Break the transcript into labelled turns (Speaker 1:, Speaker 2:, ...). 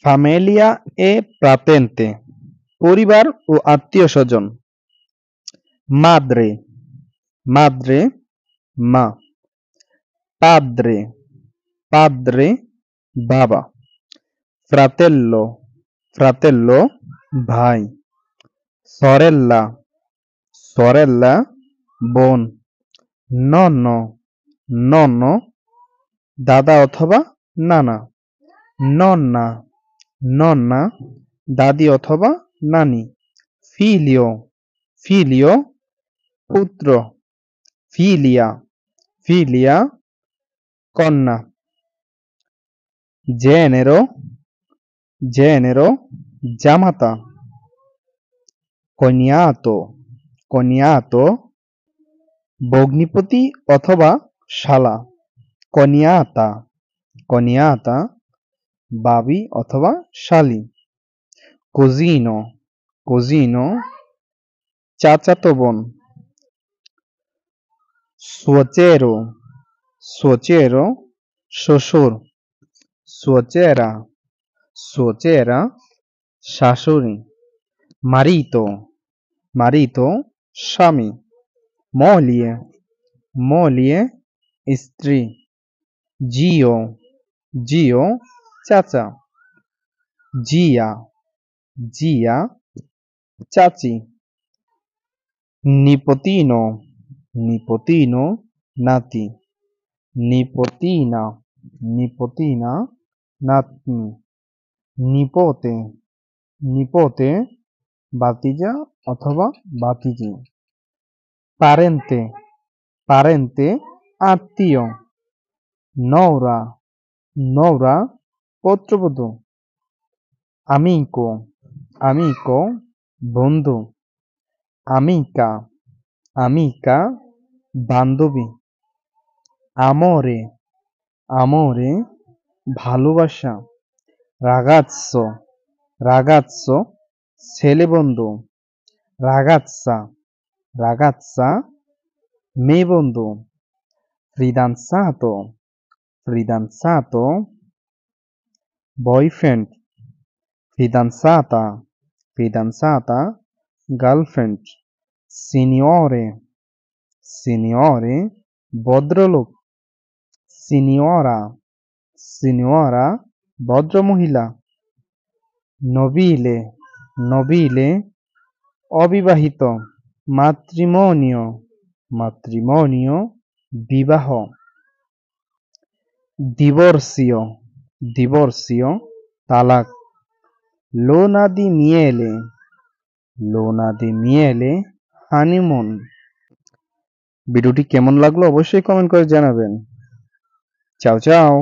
Speaker 1: Familia e pratente পরিবার ও আত্মীয়স্বজন। Madre, madre, মা। Padre, padre, বাবা। Fratello, fratello, ভাই। Sorella, sorella, বোন। Nonno, nonno, দাদা অথবা নানা। Nonna, nonna, দাদি অথবা নানি। Figlio, figlio, পুত্র। Figlia, figlia, কন্যা। Genero, genero, জামাতা। Cognato, cognato, ভগ্নিপতি অথবা শালা। Cognata, cognata, ভাবি অথবা শালী। Cugino, cugino, চাচাতো বোন। Suocero, suocero, শ্বশুর। Suocera, suocera, শাশুড়ি। Marito, marito, স্বামী। Moglie, moglie, স্ত্রী। Zio, zio, চাচা। Zia, zia, চাচি। Nipotino, nipotino, নাতি। Nipotina, nipotina, নাতনি। Nipote, nipote, ভাতিজা অথবা ভাতিজি। Parente, parente, আত্মীয়। Nora, nora, পুত্রবধূ। Amico, amico, বন্ধু। Amica, amica, বান্ধবী। Amore, amore, ভালোবাসা। Ragazzo, ragazzo, ছেলে বন্ধু। Ragazza, ragazza, মেয়ে বন্ধু। Fidanzato, fidanzato, boyfriend। Fidanzata, fidanzata, girlfriend। Signore, signore, ভদ্রলোক। Signora, signora, ভদ্রমহিলা। Nobile, nobile, অবিবাহিত। Matrimonio, matrimonio, বিবাহ। Divorzio, divorzio, তালাক। Luna di miele, luna di miele, honeymoon. ভিডিওটি কেমন লাগলো অবশ্যই কমেন্ট করে জানাবেন। চাও চাও।